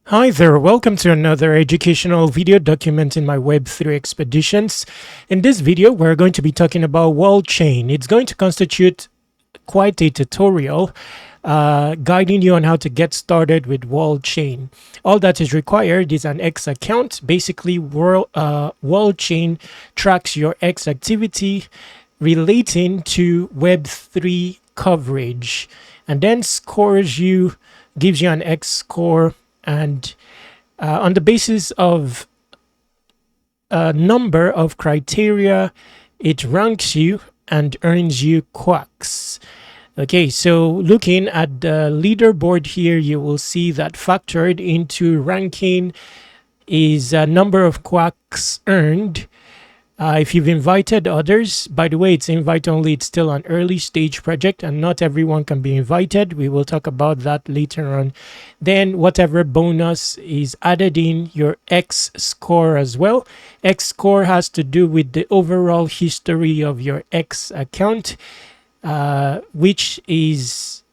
Hi there, welcome to another educational video documenting my Web3 expeditions. In this video, we're going to be talking about Wallchain. It's going to constitute quite a tutorial guiding you on how to get started with Wallchain. All that is required is an X account. Basically, Wallchain tracks your X activity relating to Web3 coverage and then gives you an X score, and on the basis of a number of criteria, it ranks you and earns you quacks. Okay, so looking at the leaderboard here, you will see that factored into ranking is a number of quacks earned. If you've invited others, by the way, it's invite only. It's still an early stage project and not everyone can be invited. We will talk about that later on. Then whatever bonus is added in your X score as well. X score has to do with the overall history of your X account, which is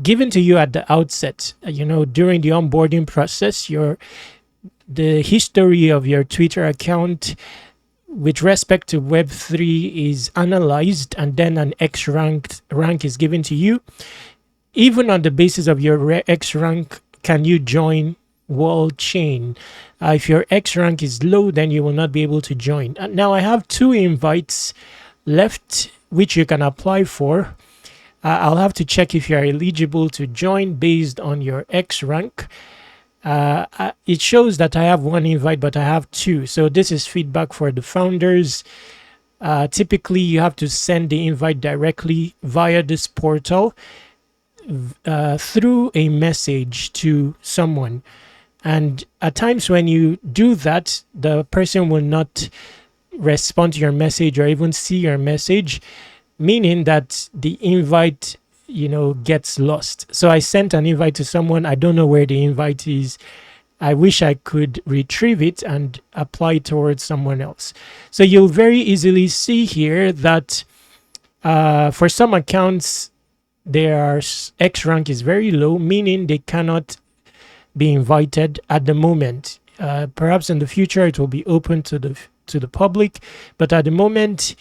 given to you at the outset. During the onboarding process, the history of your Twitter account with respect to Web3 is analyzed, and then an X rank is given to you. Even on the basis of your X rank, can you join Wallchain? If your X rank is low, then you will not be able to join. Now, I have 2 invites left, which you can apply for. I'll have to check if you're eligible to join based on your X rank. It shows that I have 1 invite, but I have 2. So this is feedback for the founders. Typically, you have to send the invite directly via this portal through a message to someone. And at times when you do that, the person will not respond to your message or even see your message, meaning that the invite gets lost. So I sent an invite to someone. I don't know where the invite is. I wish I could retrieve it and apply it towards someone else. So you'll very easily see here that for some accounts, their X rank is very low, meaning they cannot be invited at the moment. Perhaps in the future it will be open to the public, but at the moment,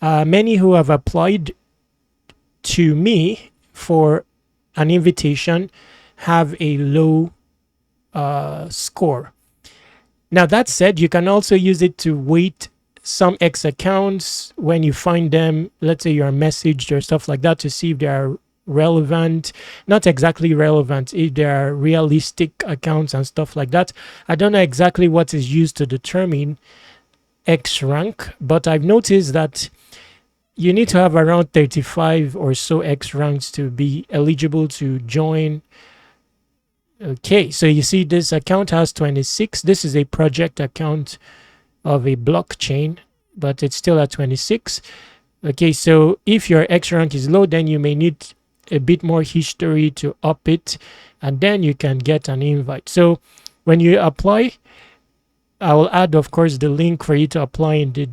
many who have applied to me for an invitation have a low score. Now, that said, you can also use it to weight some X accounts when you find them. Let's say you're messaged or stuff like that, to see if they are relevant, not exactly relevant, if they are realistic accounts and stuff like that. I don't know exactly what is used to determine X rank, but I've noticed that you need to have around 35 or so X ranks to be eligible to join. Okay, so you see this account has 26. This is a project account of a blockchain, but it's still at 26. Okay, so if your X rank is low, then you may need a bit more history to up it, and then you can get an invite. So when you apply, I will add, of course, the link for you to apply in the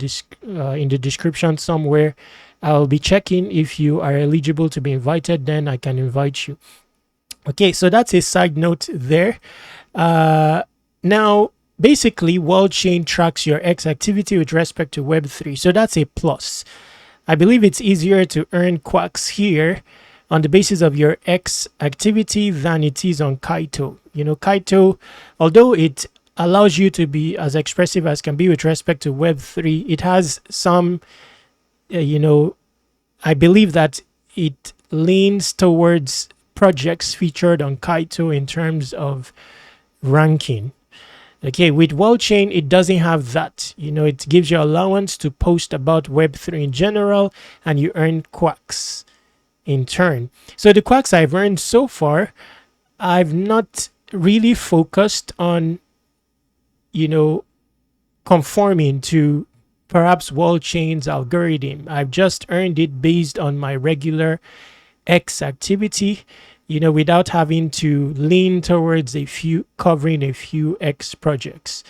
description somewhere. I'll be checking if you are eligible to be invited, then I can invite you. Okay, so that's a side note there. Now, basically, Wallchain tracks your X activity with respect to Web3. So that's a plus. I believe it's easier to earn quacks here on the basis of your X activity than it is on Kaito. Kaito, although it allows you to be as expressive as can be with respect to Web3, it has some, I believe that it leans towards projects featured on Kaito in terms of ranking. Okay, with Wallchain, it doesn't have that. It gives you allowance to post about Web3 in general, and you earn quacks in turn. So the quacks I've earned so far, I've not really focused on conforming to perhaps Wallchain's algorithm. I've just earned it based on my regular X activity, without having to lean towards covering a few X projects.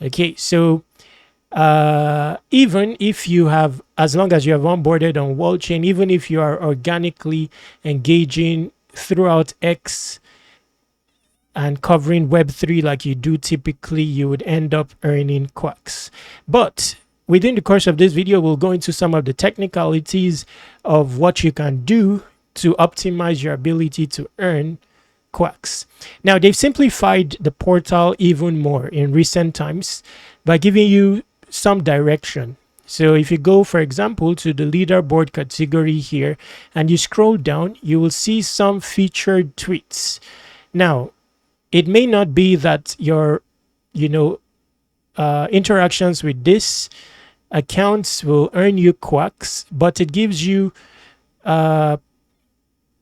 Okay, so even if you have, as long as you have onboarded on Wallchain, even if you are organically engaging throughout X and covering Web3 like you do typically, you would end up earning quacks. But within the course of this video, we'll go into some of the technicalities of what you can do to optimize your ability to earn quacks. Now, they've simplified the portal even more in recent times by giving you some direction. So if you go, for example, to the leaderboard category here and you scroll down, you will see some featured tweets. Now, it may not be that your, interactions with this accounts will earn you quacks, but it gives you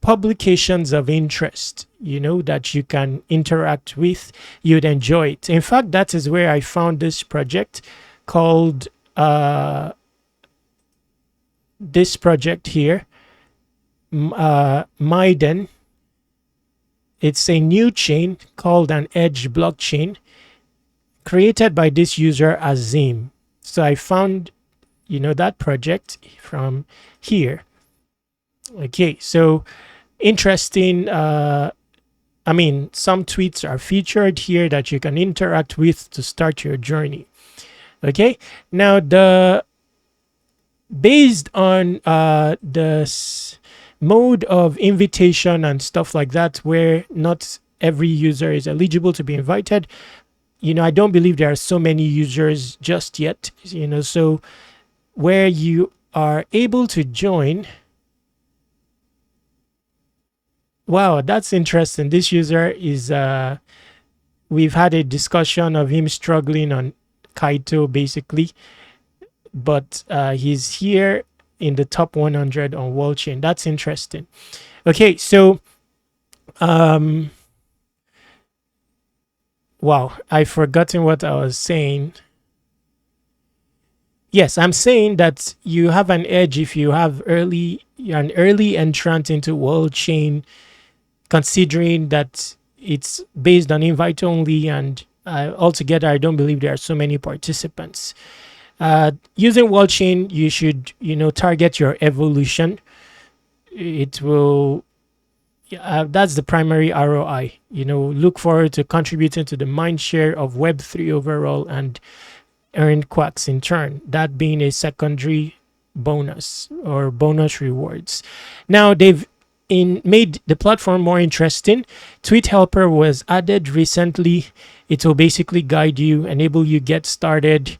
publications of interest, that you can interact with. You'd enjoy it. In fact, that is where I found this project called this project here, Maiden. It's a new chain called an edge blockchain created by this user Azim. So I found, that project from here. Okay, so interesting. Some tweets are featured here that you can interact with to start your journey. Okay, now based on the mode of invitation and stuff like that, where not every user is eligible to be invited, I don't believe there are so many users just yet, so where you are able to join. Wow, that's interesting. This user is we've had a discussion of him struggling on Kaito basically, but he's here in the top 100 on Wallchain. That's interesting. Okay, so wow, I've forgotten what I was saying. Yes, I'm saying that you have an edge if you're an early entrant into Wallchain, considering that it's based on invite only, and altogether I don't believe there are so many participants. Using Wallchain, you should target your evolution. It will that's the primary ROI. Look forward to contributing to the mind share of Web3 overall and earn quacks in turn, that being a secondary bonus or bonus rewards. Now they've made the platform more interesting. Tweet Helper was added recently. It will basically guide you, enable you get started.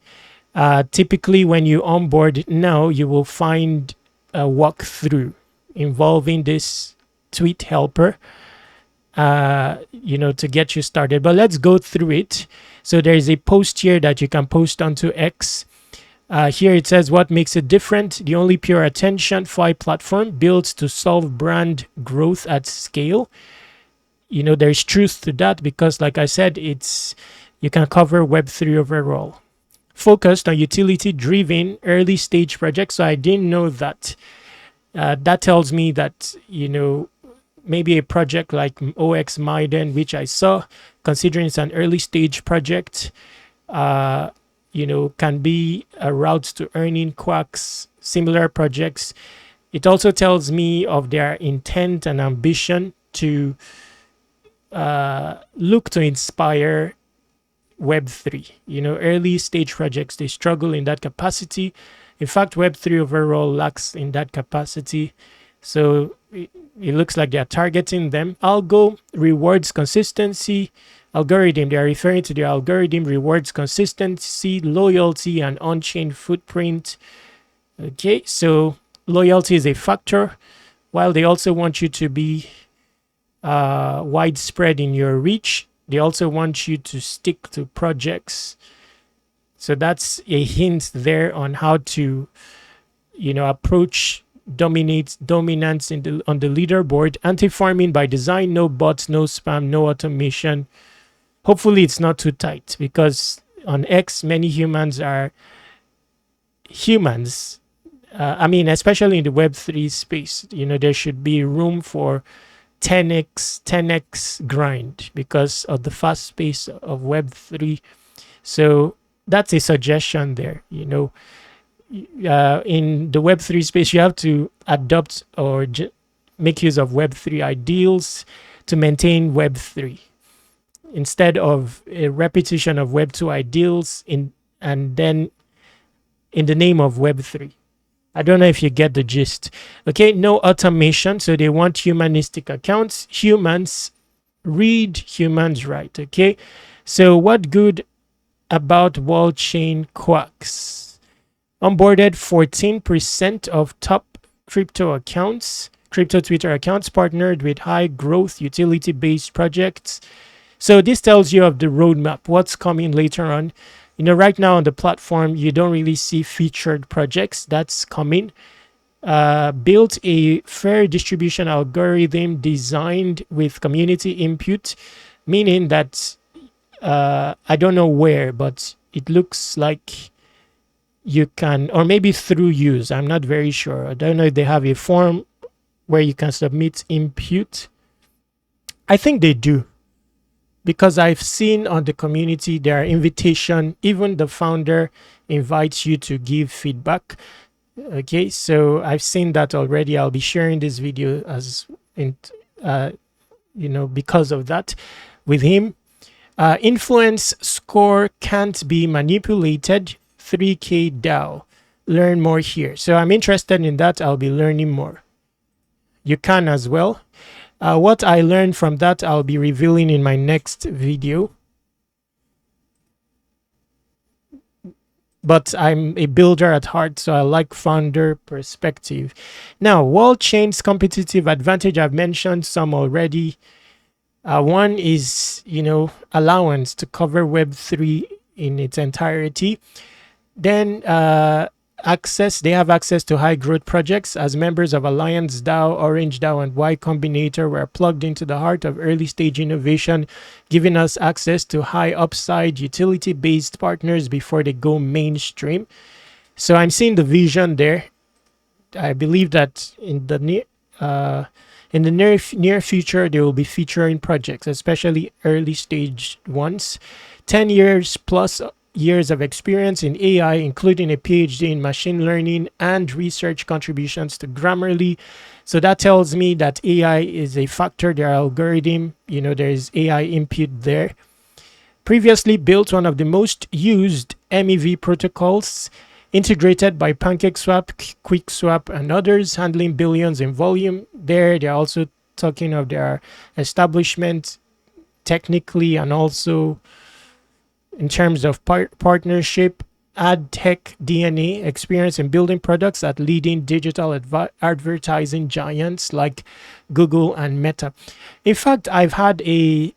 Typically when you onboard now, you will find a walkthrough involving this Tweet Helper, to get you started. But let's go through it. So there's a post here that you can post onto X. Here it says, what makes it different? The only pure attention FI platform built to solve brand growth at scale. There's truth to that because, like I said, you can cover Web3 overall. Focused on utility-driven early stage projects. So I didn't know that. That tells me that, maybe a project like OX Maiden, which I saw, considering it's an early stage project, can be a route to earning quacks. Similar projects. It also tells me of their intent and ambition to look to inspire Web3. Early stage projects, they struggle in that capacity. In fact, Web3 overall lacks in that capacity. So it looks like they're targeting them. Algo rewards consistency. Algorithm, they are referring to the algorithm rewards consistency, loyalty, and on-chain footprint. Okay, so loyalty is a factor, while they also want you to be widespread in your reach. They also want you to stick to projects. So that's a hint there on how to, approach dominance on the leaderboard. Anti-farming by design, no bots, no spam, no automation. Hopefully it's not too tight, because on X many humans are humans. Especially in the Web3 space, there should be room for 10x grind because of the fast pace of Web3. So that's a suggestion there. In the Web3 space, you have to adopt or make use of Web3 ideals to maintain Web3. instead of a repetition of Web 2 ideals and then in the name of Web 3. I don't know if you get the gist. Okay, no automation. So they want humanistic accounts. Humans read, humans write. Okay, so what good about Wallchain Quarks? Onboarded 14% of top crypto accounts, crypto Twitter accounts, partnered with high growth utility based projects. So this tells you of the roadmap, what's coming later on. Right now on the platform, you don't really see featured projects. That's coming. Built a fair distribution algorithm designed with community input, meaning that I don't know where, but it looks like you can, or maybe through use. I'm not very sure. I don't know if they have a form where you can submit input. I think they do, because I've seen on the community there are invitation, even the founder invites you to give feedback. Okay, so I've seen that already. I'll be sharing this video as in because of that with him. Influence score can't be manipulated. 3K DAO. Learn more here. So I'm interested in that. I'll be learning more. You can as well. What I learned from that, I'll be revealing in my next video. But I'm a builder at heart, so I like founder perspective. Now, Wallchain's competitive advantage, I've mentioned some already. One is, allowance to cover Web3 in its entirety. Then they have access to high growth projects. As members of Alliance DAO, Orange DAO, and Y Combinator, we're plugged into the heart of early stage innovation, giving us access to high upside utility based partners before they go mainstream. So I'm seeing the vision there. I believe that in the near future, they will be featuring projects, especially early stage ones. 10 years plus years of experience in AI, including a PhD in machine learning and research contributions to Grammarly. So that tells me that AI is a factor. Their algorithm, there is AI input there. Previously built one of the most used MEV protocols, integrated by PancakeSwap, QuickSwap, and others, handling billions in volume. They're also talking of their establishment technically and also in terms of partnership, ad tech DNA, experience in building products at leading digital advertising giants like Google and Meta. In fact, I've had a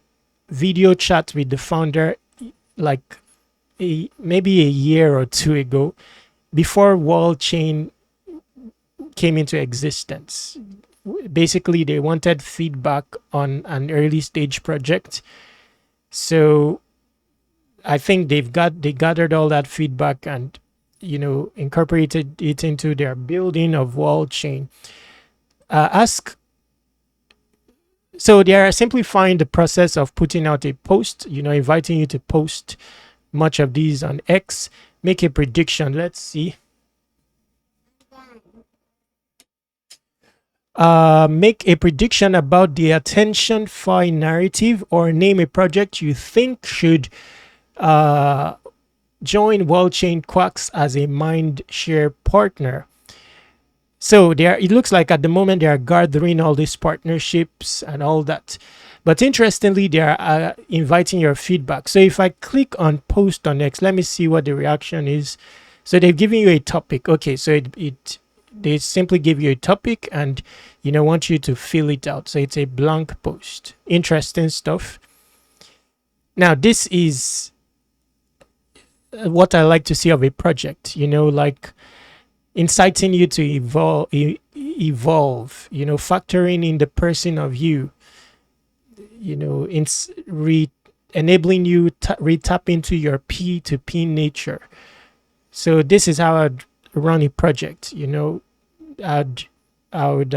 video chat with the founder like maybe a year or two ago, before Wallchain came into existence. Basically, they wanted feedback on an early stage project. So I think they gathered all that feedback and incorporated it into their building of Wallchain. So they are simplifying the process of putting out a post, inviting you to post much of these on X. Make a prediction. Let's see. Make a prediction about the attention fi narrative, or name a project you think should join Wallchain Quarks as a mindshare partner. So it looks like at the moment they are gathering all these partnerships and all that. But interestingly, they are inviting your feedback. So if I click on post on X, let me see what the reaction is. So they've given you a topic. Okay, so they simply give you a topic and want you to fill it out. So it's a blank post. Interesting stuff. Now this is what I like to see of a project, like inciting you to evolve, factoring in the person of you, enabling you to re-tap into your P2P nature. So this is how I'd run a project. I would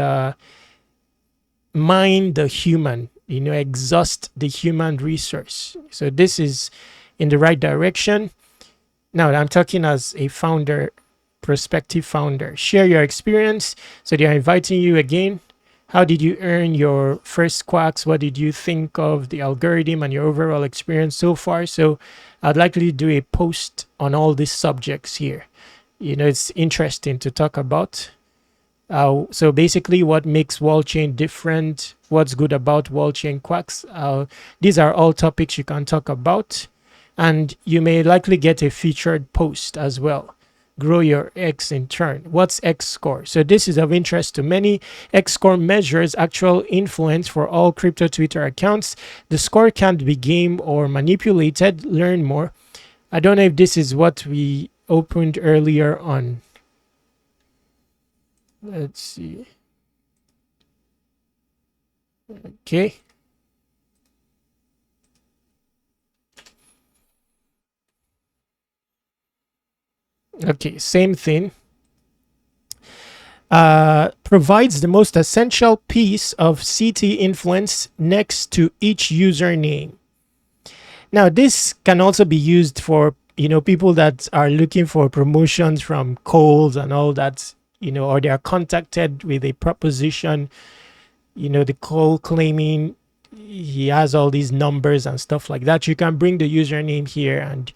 mine the human, exhaust the human resource. So this is in the right direction. Now I'm talking as a founder, prospective founder. Share your experience. So they're inviting you again How did you earn your first quacks? What did you think of the algorithm and your overall experience so far? So I'd likely to do a post on all these subjects here. It's interesting to talk about. So basically, what makes Wallchain different? What's good about Wallchain quacks? These are all topics you can talk about, and you may likely get a featured post as well. Grow your X in turn. What's X score? So this is of interest to many. X score measures actual influence for all crypto Twitter accounts. The score can't be game or manipulated. Learn more. I don't know if this is what we opened earlier on. Let's see. Okay. Okay, same thing. Provides the most essential piece of CT influence next to each username. Now, this can also be used for people that are looking for promotions from Kohl's and all that, or they are contacted with a proposition. The Kohl claiming he has all these numbers and stuff like that. You can bring the username here and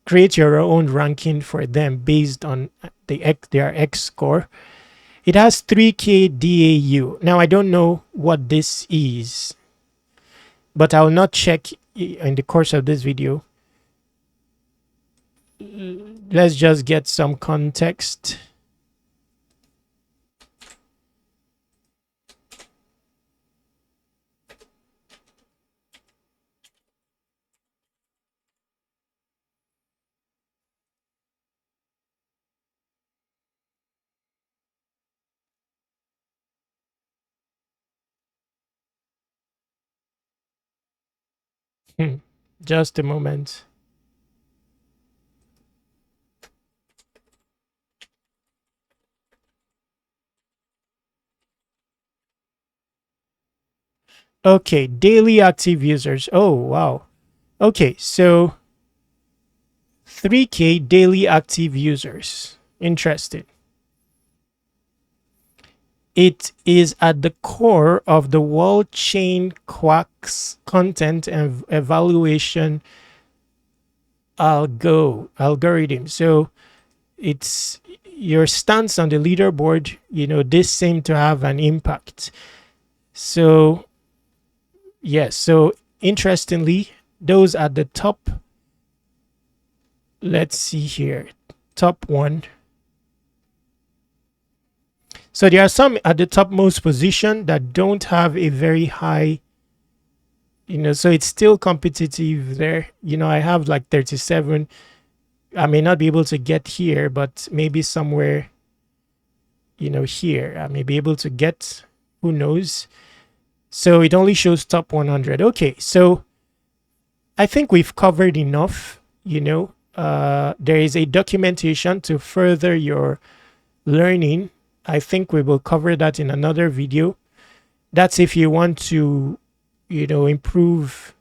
create your own ranking for them based on their X score. It has 3K DAU. Now, I don't know what this is, but I will not check in the course of this video. Let's just get some context. Just a moment. Okay, daily active users. Oh, wow. Okay, so 3K daily active users. Interesting. It is at the core of the Wallchain Quacks content and evaluation algorithm. So it's your stance on the leaderboard. This seemed to have an impact. So yes, so interestingly, those at the top, let's see here, top one. So there are some at the topmost position that don't have a very high, so it's still competitive there. I have like 37. I may not be able to get here, but maybe somewhere, here, I may be able to get, who knows? So it only shows top 100. Okay, so I think we've covered enough. There is a documentation to further your learning. I think we will cover that in another video. That's if you want to, improve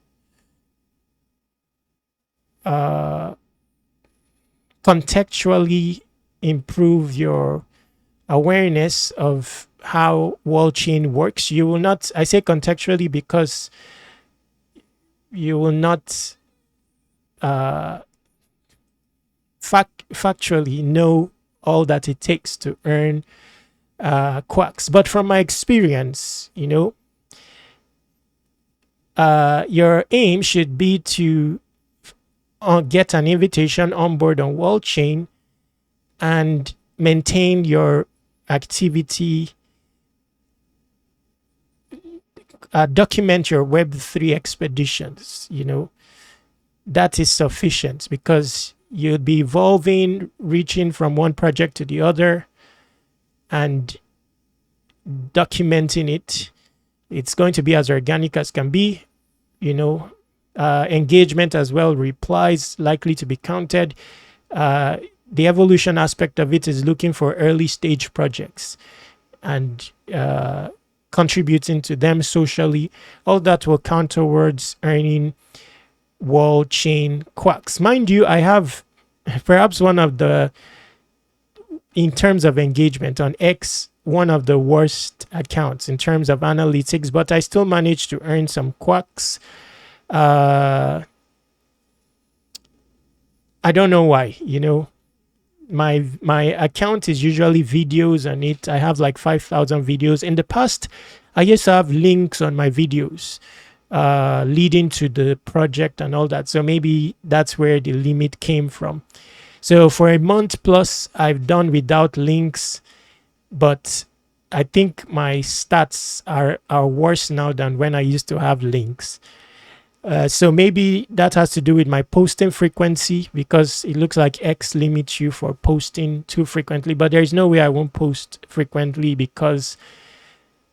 contextually improve your awareness of how Wallchain works. You will not, I say contextually because you will not factually know all that it takes to earn quacks. But from my experience, your aim should be to get an invitation on board on Wallchain and maintain your activity, document your Web3 expeditions. That is sufficient because you'll be evolving, reaching from one project to the other and documenting it. It's going to be as organic as can be, engagement as well, replies likely to be counted. The evolution aspect of it is looking for early stage projects and contributing to them socially. All that will count towards earning Wallchain quacks. Mind you, I have perhaps one of the, in terms of engagement on X, one of the worst accounts in terms of analytics, but I still managed to earn some quacks. I don't know why, my account is usually videos on it. I have like 5,000 videos. In the past, I used to have links on my videos leading to the project and all that. So maybe that's where the limit came from. So for a month plus, I've done without links, but I think my stats are worse now than when I used to have links. So maybe that has to do with my posting frequency, because it looks like X limits you for posting too frequently, but there's no way I won't post frequently because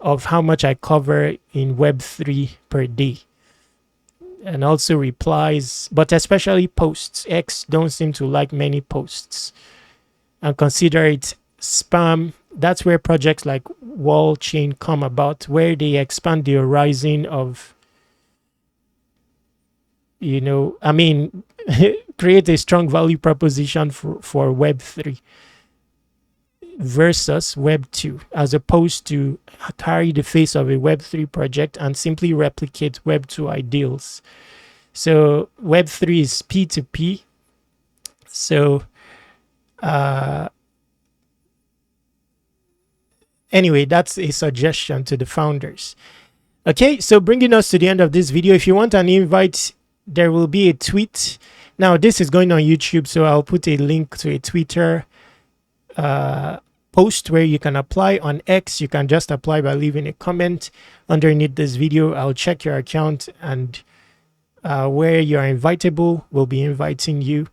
of how much I cover in Web3 per day. And also replies, but especially posts. X don't seem to like many posts and consider it spam. That's where projects like Wallchain come about, where they expand the horizon of, create a strong value proposition for Web3 versus Web2, as opposed to carry the face of a Web3 project and simply replicate Web2 ideals. So Web3 is P2P. So anyway, that's a suggestion to the founders. Okay, so bringing us to the end of this video, if you want an invite, there will be a tweet. Now, this is going on YouTube, so I'll put a link to a Twitter post where you can apply. On X, you can just apply by leaving a comment underneath this video. I'll check your account, and where you are invitable, we'll be inviting you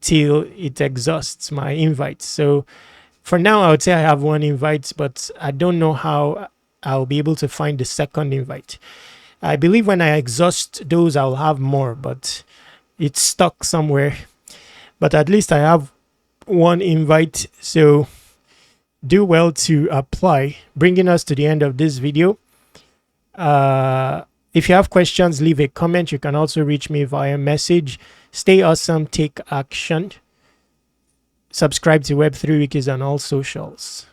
till it exhausts my invites. So for now, I would say I have one invite, but I don't know how I'll be able to find the second invite. I believe when I exhaust those, I'll have more, but it's stuck somewhere. But at least I have one invite, so do well to apply. Bringing us to the end of this video. If you have questions, leave a comment. You can also reach me via message. Stay awesome, take action. Subscribe to Web3 Wikis on all socials.